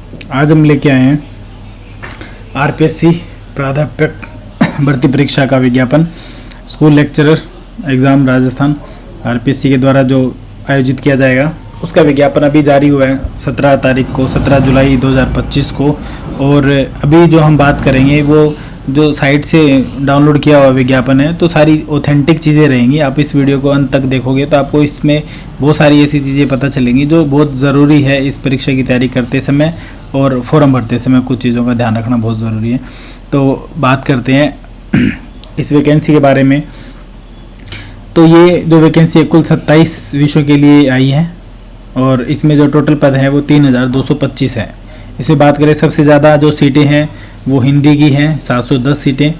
आज हम लेके आए हैं आरपीएससी प्राध्यापक भर्ती परीक्षा का विज्ञापन। School lecturer exam Rajasthan RPSC के द्वारा जो आयोजित किया जाएगा उसका विज्ञापन अभी जारी हुआ है 17 तारीख को, 17 जुलाई 2025 को। और अभी जो हम बात करेंगे वो जो साइट से डाउनलोड किया हुआ विज्ञापन है, तो सारी ऑथेंटिक चीज़ें रहेंगी। आप इस वीडियो को अंत तक देखोगे तो आपको इसमें बहुत सारी ऐसी चीज़ें पता चलेंगी जो बहुत ज़रूरी है इस परीक्षा की तैयारी करते समय और फॉर्म भरते समय कुछ चीज़ों का ध्यान रखना बहुत ज़रूरी है। तो बात करते हैं इस वैकेंसी के बारे में। तो ये जो वैकेंसी है कुल 27 विषयों के लिए आई है और इसमें जो टोटल पद है वो 3225 है। इसमें बात करें सबसे ज़्यादा जो सीटें हैं वो हिंदी की हैं 710 सीटें,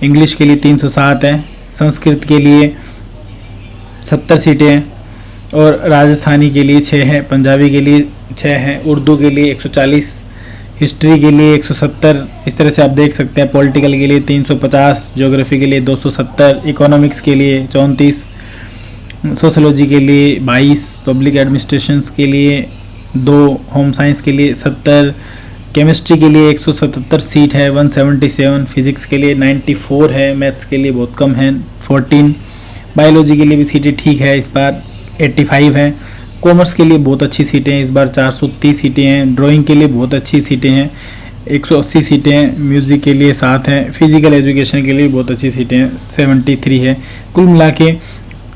इंग्लिश के लिए 307 है, संस्कृत के लिए 70 सीटें हैं और राजस्थानी के लिए 6 हैं, पंजाबी के लिए 6 हैं, उर्दू के लिए 140, हिस्ट्री के लिए 170। इस तरह से आप देख सकते हैं। पॉलिटिकल के लिए 350, ज्योग्राफी के लिए 270, इकोनॉमिक्स के लिए 34, सोशोलॉजी के लिए 22, पब्लिक एडमिनिस्ट्रेशंस के लिए 2, होम साइंस के लिए 70, केमिस्ट्री के लिए 177 सीट है 177, फिजिक्स के लिए 94 है, मैथ्स के लिए बहुत कम है 14, बायोलॉजी के लिए भी सीटें ठीक है इस बार 85 हैं, कॉमर्स के लिए बहुत अच्छी सीटें हैं इस बार 430 सीटें हैं, ड्राइंग के लिए बहुत अच्छी सीटें हैं 180 सीटें हैं, म्यूज़िक के लिए 7 हैं, फिजिकल एजुकेशन के लिए बहुत अच्छी सीटें हैं 73 है। कुल मिला के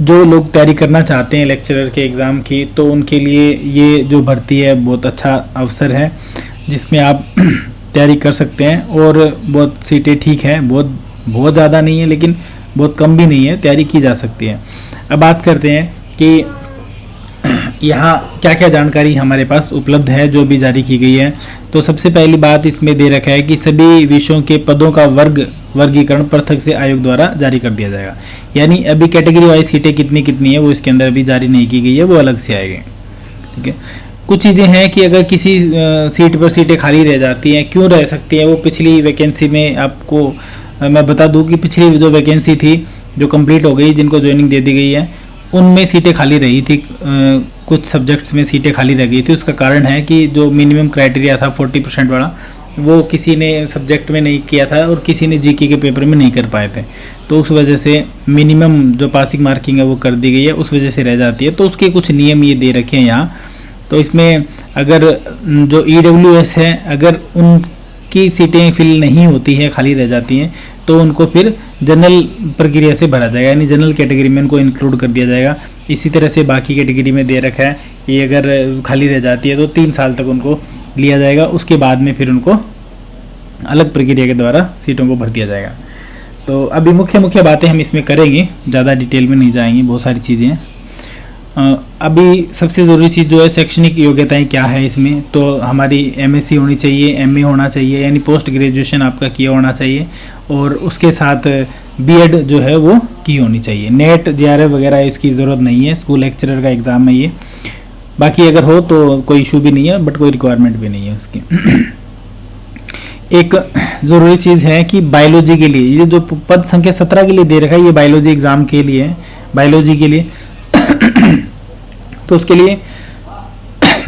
जो लोग तैयारी करना चाहते हैं लेक्चरर के एग्ज़ाम की, तो उनके लिए ये जो भर्ती है बहुत अच्छा अवसर है जिसमें आप तैयारी कर सकते हैं। और बहुत सीटें ठीक हैं, बहुत ज़्यादा नहीं है लेकिन बहुत कम भी नहीं है, तैयारी की जा सकती है। अब बात करते हैं कि यहाँ क्या क्या जानकारी हमारे पास उपलब्ध है जो भी जारी की गई है। तो सबसे पहली बात इसमें दे रखा है कि सभी विषयों के पदों का वर्गीकरण पृथक से आयोग द्वारा जारी कर दिया जाएगा। यानी अभी कैटेगरी वाइज सीटें कितनी कितनी है वो इसके अंदर अभी जारी नहीं की गई है, वो अलग से आएगी। ठीक है, कुछ चीज़ें हैं कि अगर किसी सीट पर सीटें खाली रह जाती हैं, क्यों रह सकती हैं, वो पिछली वैकेंसी में आपको मैं बता दूं कि पिछली जो वैकेंसी थी जो कंप्लीट हो गई, जिनको ज्वाइनिंग दे दी गई है, उनमें सीटें खाली रही थी, कुछ सब्जेक्ट्स में सीटें खाली रह गई थी। उसका कारण है कि जो मिनिमम क्राइटेरिया था 40% वाला, वो किसी ने सब्जेक्ट में नहीं किया था और किसी ने जीके के पेपर में नहीं कर पाए थे, तो उस वजह से मिनिमम जो पासिंग मार्किंग है वो कर दी गई है, उस वजह से रह जाती है। तो उसके कुछ नियम ये दे रखे हैं यहाँ। तो इसमें अगर जो EWS है, अगर उनकी सीटें फिल नहीं होती है, खाली रह जाती हैं, तो उनको फिर जनरल प्रक्रिया से भरा जाएगा, यानी जनरल कैटेगरी में उनको इंक्लूड कर दिया जाएगा। इसी तरह से बाकी कैटेगरी में दे रखा है कि अगर खाली रह जाती है तो 3 साल तक उनको लिया जाएगा, उसके बाद में फिर उनको अलग प्रक्रिया के द्वारा सीटों को भर दिया जाएगा। तो अभी मुख्य बातें हम इसमें करेंगे, ज़्यादा डिटेल में नहीं जाएंगे, बहुत सारी चीज़ें हैं। अभी सबसे ज़रूरी चीज़ जो है शैक्षणिक योग्यताएं क्या है इसमें, तो हमारी MSc होनी चाहिए, MA होना चाहिए, यानी पोस्ट ग्रेजुएशन आपका किया होना चाहिए, और उसके साथ B.Ed जो है वो की होनी चाहिए। नेट JRF वगैरह इसकी ज़रूरत नहीं है, स्कूल लेक्चरर का एग्ज़ाम है ये। बाकी अगर हो तो कोई इशू भी नहीं है, बट कोई रिक्वायरमेंट भी नहीं है उसकी। एक ज़रूरी चीज़ है कि बायोलॉजी के लिए ये जो पद संख्या 17 के लिए दे रखा है, ये बायोलॉजी एग्ज़ाम के लिए है, बायोलॉजी के लिए। तो उसके लिए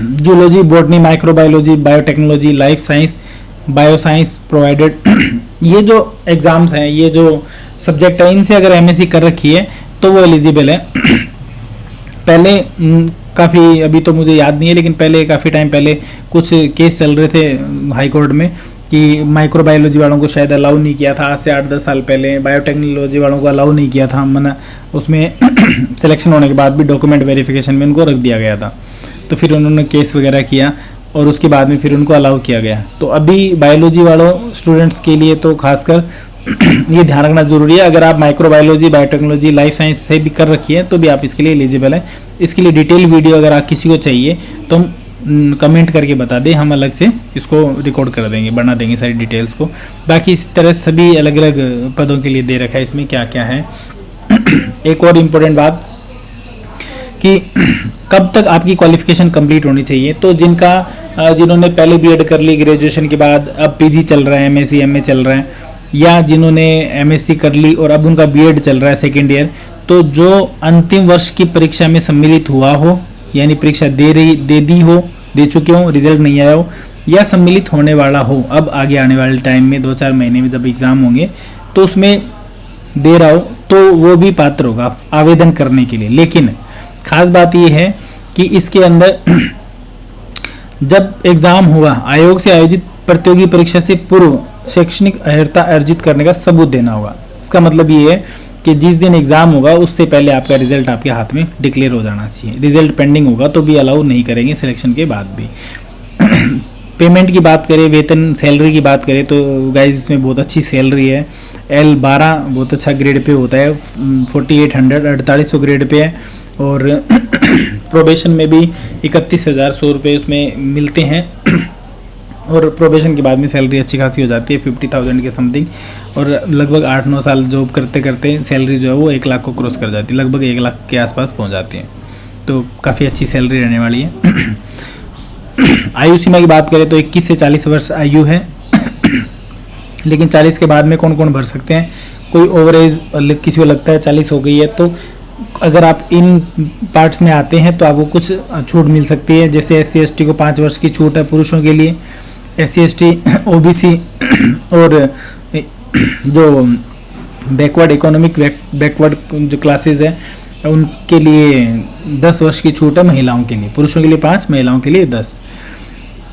zoology, botany, microbiology, biotechnology, life science, bioscience provided, ये जो एग्ज़ाम्स हैं, ये जो सब्जेक्ट है, इनसे अगर MSc कर रखी है तो वो एलिजिबल है। पहले काफ़ी, अभी तो मुझे याद नहीं है, लेकिन पहले काफ़ी टाइम पहले कुछ केस चल रहे थे हाई कोर्ट में कि माइक्रोबायोलॉजी वालों को शायद अलाउ नहीं किया था, आज से 8-10 साल पहले। बायोटेक्नोलॉजी वालों को अलाउ नहीं किया था, मना उसमें सिलेक्शन होने के बाद भी डॉक्यूमेंट वेरिफिकेशन में उनको रख दिया गया था। तो फिर उन्होंने केस वगैरह किया और उसके बाद में फिर उनको अलाउ किया गया। तो अभी बायोलॉजी वालों स्टूडेंट्स के लिए तो खासकर ये ध्यान रखना ज़रूरी है, अगर आप माइक्रोबायोलॉजी, बायोटेक्नोलॉजी, लाइफ साइंस से भी कर रखी है तो भी आप इसके लिए एलिजिबल है। इसके लिए डिटेल वीडियो अगर आप किसी को चाहिए तो हम कमेंट करके बता दें, हम अलग से इसको रिकॉर्ड कर देंगे, बना देंगे सारी डिटेल्स को। बाकी इस तरह सभी अलग अलग पदों के लिए दे रखा है इसमें क्या क्या है। एक और इम्पोर्टेंट बात कि कब तक आपकी क्वालिफिकेशन कंप्लीट होनी चाहिए। तो जिन्होंने पहले B.Ed कर ली ग्रेजुएशन के बाद, अब PG चल रहा है, MSc MA चल रहा है, या जिन्होंने MSc कर ली और अब उनका B.Ed चल रहा है सेकेंड ईयर, तो जो अंतिम वर्ष की परीक्षा में सम्मिलित हुआ हो, यानी परीक्षा दे चुके हो, रिजल्ट नहीं आया हो, या सम्मिलित होने वाला हो, अब आगे आने वाले टाइम में 2-4 महीने में जब एग्ज़ाम होंगे तो उसमें दे रहा हो तो वो भी पात्र होगा आवेदन करने के लिए। लेकिन खास बात ये है कि इसके अंदर जब एग्ज़ाम हुआ, आयोग से आयोजित प्रतियोगी परीक्षा से पूर्व शैक्षणिक अर्हता अर्जित करने का सबूत देना होगा। इसका मतलब ये है कि जिस दिन एग्ज़ाम होगा उससे पहले आपका रिजल्ट आपके हाथ में डिक्लेयर हो जाना चाहिए। रिजल्ट पेंडिंग होगा तो भी अलाउ नहीं करेंगे सिलेक्शन के बाद भी। पेमेंट की बात करें, वेतन सैलरी की बात करें तो गाइज इसमें बहुत अच्छी सैलरी है। L12 बहुत अच्छा ग्रेड पे होता है, 4800 ग्रेड पे है। और प्रोबेशन में भी 31,100 रुपये उसमें मिलते हैं। और प्रोबेशन के बाद में सैलरी अच्छी खासी हो जाती है 50,000 के समथिंग। और लगभग 8-9 साल जॉब करते करते सैलरी जो है वो 1 लाख को क्रॉस कर जाती है, लगभग 1 लाख के आसपास पहुंच जाती है। तो काफ़ी अच्छी सैलरी रहने वाली है। आयु सीमा की बात करें तो 21 से 40 वर्ष आयु है। लेकिन 40 के बाद में कौन कौन भर सकते हैं? कोई ओवरेज किसी को लगता है 40 हो गई है तो अगर आप इन पार्ट्स में आते हैं तो आपको कुछ छूट मिल सकती है। जैसे SC/ST को 5 वर्ष की छूट है पुरुषों के लिए, SC/ST OBC और जो बैकवर्ड इकोनॉमिक बैकवर्ड जो क्लासेस है उनके लिए 10 वर्ष की छूट है महिलाओं के लिए। पुरुषों के लिए 5, महिलाओं के लिए 10।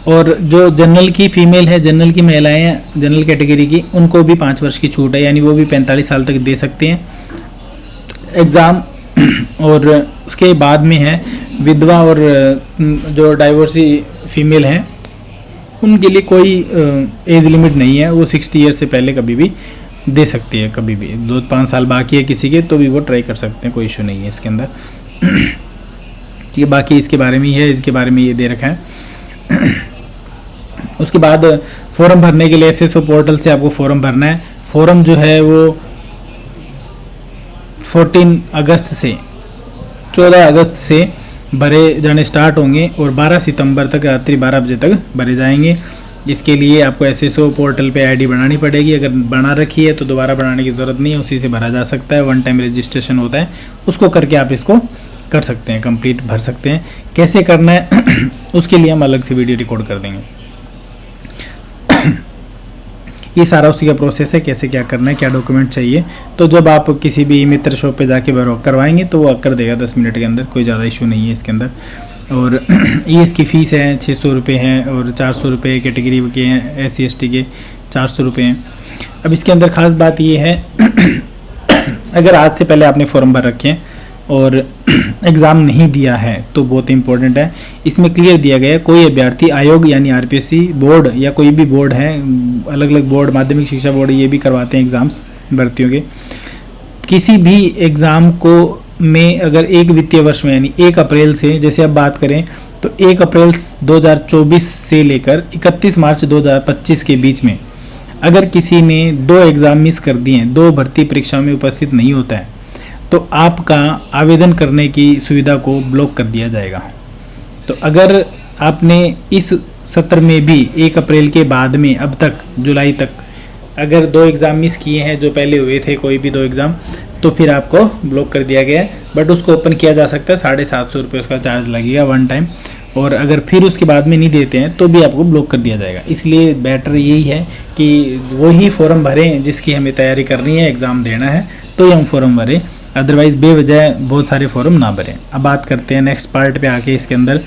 और जो जनरल की फीमेल है, जनरल की महिलाएं हैं जनरल कैटेगरी की, उनको भी 5 वर्ष की छूट है, यानी वो भी 45 साल तक दे सकते हैं एग्ज़ाम। और उसके बाद में है विधवा और जो डाइवोर्सी फीमेल हैं उनके लिए कोई एज लिमिट नहीं है, वो 60 ईयर से पहले कभी भी दे सकती है। कभी भी 2-5 साल बाकी है किसी के तो भी वो ट्राई कर सकते हैं, कोई इशू नहीं है इसके अंदर। ठीक है, बाकी इसके बारे में ही है, इसके बारे में ये दे रखा है। उसके बाद फॉर्म भरने के लिए SSO पोर्टल से आपको फॉर्म भरना है। फॉर्म जो है वो 14 अगस्त से 14 अगस्त से भरे जाने स्टार्ट होंगे और 12 सितंबर तक रात्रि 12 बजे तक भरे जाएंगे। इसके लिए आपको SSO पोर्टल पे ID बनानी पड़ेगी। अगर बना रखी है तो दोबारा बनाने की ज़रूरत नहीं है, उसी से भरा जा सकता है। 1 टाइम रजिस्ट्रेशन होता है, उसको करके आप इसको कर सकते हैं, कंप्लीट भर सकते हैं। कैसे करना है उसके लिए हम अलग से वीडियो रिकॉर्ड कर देंगे। ये सारा उसी का प्रोसेस है, कैसे क्या करना है, क्या डॉक्यूमेंट चाहिए। तो जब आप किसी भी मित्र शॉप पे जाके करवाएंगे तो वो कर देगा 10 मिनट के अंदर, कोई ज़्यादा इशू नहीं है इसके अंदर। और ये इसकी फ़ीस है 600 रुपये है और 400 रुपये कैटेगरी के हैं, SC/ST के 400 रुपये हैं। अब इसके अंदर ख़ास बात ये है अगर आज से पहले आपने फॉर्म भर रखे हैं और एग्ज़ाम नहीं दिया है तो बहुत इंपॉर्टेंट है, इसमें क्लियर दिया गया है कोई अभ्यर्थी आयोग यानी RPSC बोर्ड या कोई भी बोर्ड है, अलग अलग बोर्ड, माध्यमिक शिक्षा बोर्ड ये भी करवाते हैं एग्ज़ाम्स भर्तियों के। किसी भी एग्ज़ाम को में अगर एक वित्तीय वर्ष में यानी 1 अप्रैल से, जैसे अब बात करें तो 1 अप्रैल 2024 से लेकर 31 मार्च 2025 के बीच में अगर किसी ने 2 एग्ज़ाम मिस कर दिए हैं, 2 भर्ती परीक्षाओं में उपस्थित नहीं होता है तो आपका आवेदन करने की सुविधा को ब्लॉक कर दिया जाएगा। तो अगर आपने इस सत्र में भी 1 अप्रैल के बाद में अब तक जुलाई तक अगर 2 एग्ज़ाम मिस किए हैं जो पहले हुए थे, कोई भी 2 एग्ज़ाम, तो फिर आपको ब्लॉक कर दिया गया है। बट उसको ओपन किया जा सकता है, 750 रुपये उसका चार्ज लगेगा 1 टाइम। और अगर फिर उसके बाद में नहीं देते हैं तो भी आपको ब्लॉक कर दिया जाएगा। इसलिए बेटर यही है कि वही फॉर्म भरें जिसकी हमें तैयारी करनी है, एग्ज़ाम देना है तो ही हम फॉर्म भरें, अदरवाइज़ बेवजह बहुत सारे फॉर्म ना भरें। अब बात करते हैं नेक्स्ट पार्ट पे आके, इसके अंदर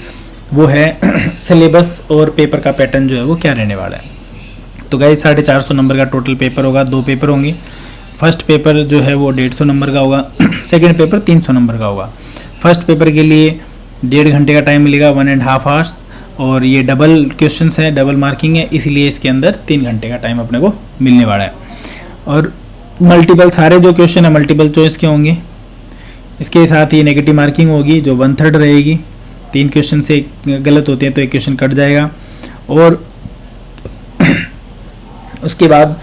वो है सिलेबस और पेपर का पैटर्न जो है वो क्या रहने वाला है। तो गाइस 450 नंबर का टोटल पेपर होगा, 2 पेपर होंगे। फर्स्ट पेपर जो है वो 150 नंबर का होगा, सेकेंड पेपर 300 नंबर का होगा। फर्स्ट पेपर के लिए 1.5 घंटे का टाइम मिलेगा, 1.5 आवर्स, और ये डबल क्वेश्चंस है, डबल मार्किंग है, इसलिए इसके अंदर 3 घंटे का टाइम अपने को मिलने वाला है। और मल्टीपल, सारे जो क्वेश्चन है मल्टीपल चॉइस के होंगे। इसके साथ ही नेगेटिव मार्किंग होगी जो 1/3 रहेगी। 3 क्वेश्चन से गलत होते हैं तो 1 क्वेश्चन कट जाएगा। और उसके बाद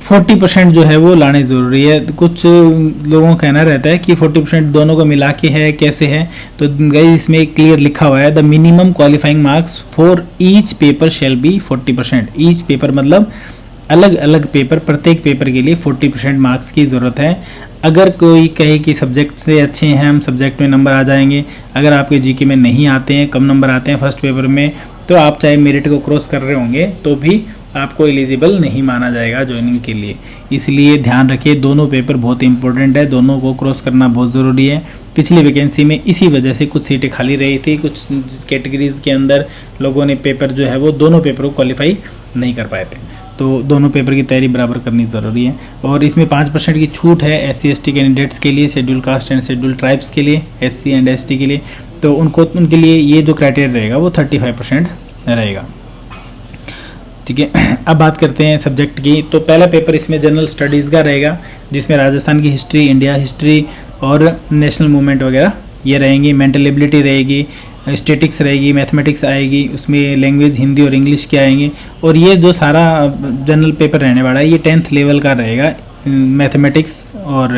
40% जो है वो लाने ज़रूरी है। कुछ लोगों का कहना रहता है कि 40% दोनों को मिला के है, कैसे है, तो गाइस इसमें क्लियर लिखा हुआ है the minimum qualifying marks for each paper shall be 40%। Each paper मतलब अलग अलग पेपर, प्रत्येक पेपर के लिए 40% मार्क्स की ज़रूरत है। अगर कोई कहे कि सब्जेक्ट से अच्छे हैं हम, सब्जेक्ट में नंबर आ जाएंगे, अगर आपके जीके में नहीं आते हैं, कम नंबर आते हैं फर्स्ट पेपर में, तो आप चाहे मेरिट को क्रॉस कर रहे होंगे तो भी आपको एलिजिबल नहीं माना जाएगा ज्वाइनिंग के लिए। इसलिए ध्यान रखिए, दोनों पेपर बहुत इंपॉर्टेंट है, दोनों को क्रॉस करना बहुत ज़रूरी है। पिछली वैकेंसी में इसी वजह से कुछ सीटें खाली रही थी, कुछ कैटेगरीज के अंदर लोगों ने पेपर जो है वो दोनों पेपर को क्वालिफाई नहीं कर पाए थे, तो दोनों पेपर की तैयारी बराबर करनी ज़रूरी है। और इसमें 5% की छूट है SC/ST कैंडिडेट्स के लिए, schedule caste and schedule tribes के लिए, SC एंड ST के लिए, तो उनके लिए ये जो क्राइटेरिया रहेगा वो 35% रहेगा। ठीक है, अब बात करते हैं सब्जेक्ट की। तो पहला पेपर इसमें जनरल स्टडीज़ का रहेगा, जिसमें राजस्थान की हिस्ट्री, इंडिया हिस्ट्री और नेशनल मूवमेंट वगैरह ये रहेंगी। मेंटल एबिलिटी रहेगी, स्टैटिक्स रहेगी, मैथमेटिक्स आएगी, उसमें लैंग्वेज हिंदी और इंग्लिश के आएंगे। और ये जो सारा जनरल पेपर रहने वाला है ये 10th लेवल का रहेगा। मैथमेटिक्स और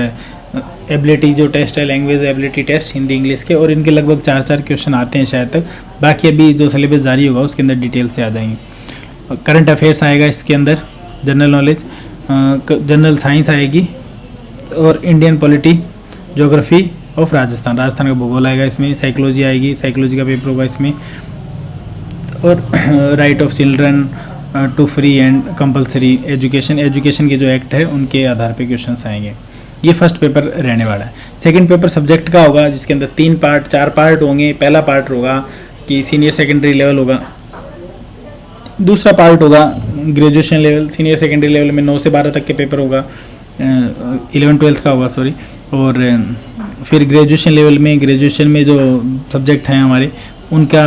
एबिलिटी जो टेस्ट है, language ability test Hindi English के, और इनके लगभग 4 क्वेश्चन आते हैं शायद तक। बाकी अभी जो सिलेबस जारी होगा उसके अंदर डिटेल से आ जाएंगे। करंट अफेयर्स आएगा इसके अंदर, जनरल नॉलेज, जनरल साइंस आएगी, और Indian polity, geography of Rajasthan का भूगोल आएगा इसमें। साइकोलॉजी आएगी, साइकोलॉजी का पेपर होगा इसमें, और right of children to free and compulsory education के जो एक्ट है उनके आधार पे क्वेश्चंस आएंगे। ये फर्स्ट पेपर रहने वाला है। सेकंड पेपर सब्जेक्ट का होगा, जिसके अंदर 4 पार्ट होंगे। पहला पार्ट होगा कि सीनियर सेकेंडरी लेवल होगा, दूसरा पार्ट होगा graduation level. Senior secondary level में 9 से 12 तक के पेपर होगा, 11-12 का होगा सॉरी। और फिर ग्रेजुएशन लेवल में, ग्रेजुएशन में जो सब्जेक्ट हैं हमारे उनका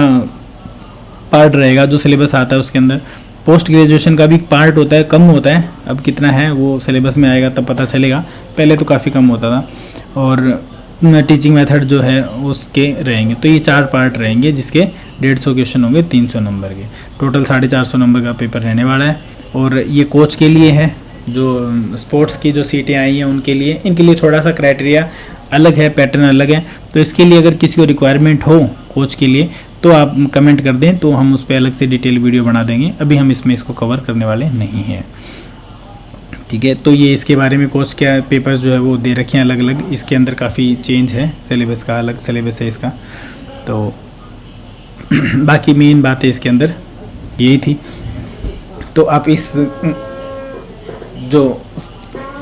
पार्ट रहेगा जो सिलेबस आता है उसके अंदर। पोस्ट ग्रेजुएशन का भी पार्ट होता है, कम होता है, अब कितना है वो सिलेबस में आएगा तब पता चलेगा, पहले तो काफ़ी कम होता था। और टीचिंग मेथड जो है उसके रहेंगे। तो ये 4 पार्ट रहेंगे, जिसके 150 क्वेश्चन होंगे 300 नंबर के। टोटल 450 नंबर का पेपर रहने वाला है। और ये कोच के लिए है, जो स्पोर्ट्स की जो सीटें आई हैं उनके लिए, इनके लिए थोड़ा सा क्राइटेरिया अलग है, पैटर्न अलग है। तो इसके लिए अगर किसी को रिक्वायरमेंट हो कोच के लिए तो आप कमेंट कर दें, तो हम उस पर अलग से डिटेल वीडियो बना देंगे। अभी हम इसमें इसको कवर करने वाले नहीं हैं। ठीक है, तो ये इसके बारे में कोच क्या पेपर जो है वो दे रखे हैं अलग अलग। इसके अंदर काफ़ी चेंज है सिलेबस का, अलग सिलेबस है इसका। तो बाकी मेन बातें इसके अंदर यही थी। तो आप इस जो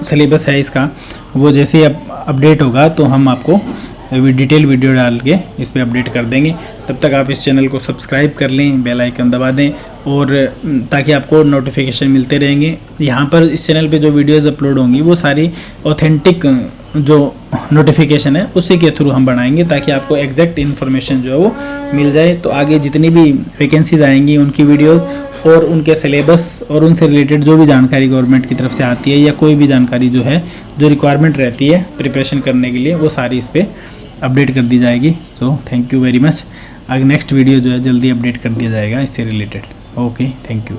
सिलेबस है इसका वो जैसे ही अपडेट होगा तो हम आपको डिटेल वीडियो डाल के इस पर अपडेट कर देंगे। तब तक आप इस चैनल को सब्सक्राइब कर लें, बेल आइकन दबा दें, और ताकि आपको नोटिफिकेशन मिलते रहेंगे। यहाँ पर इस चैनल पे जो वीडियोस अपलोड होंगी वो सारी ऑथेंटिक जो नोटिफिकेशन है उसी के थ्रू हम बनाएंगे, ताकि आपको एग्जैक्ट इन्फॉर्मेशन जो है वो मिल जाए। तो आगे जितनी भी वैकेंसीज आएंगी उनकी वीडियोस और उनके सिलेबस और उनसे रिलेटेड जो भी जानकारी गवर्नमेंट की तरफ से आती है, या कोई भी जानकारी जो है जो रिक्वायरमेंट रहती है प्रिपरेशन करने के लिए, वो सारी इस पर अपडेट कर दी जाएगी। So thank you very much. आगे नेक्स्ट वीडियो जो है जल्दी अपडेट कर दिया जाएगा इससे रिलेटेड। Okay, thank you.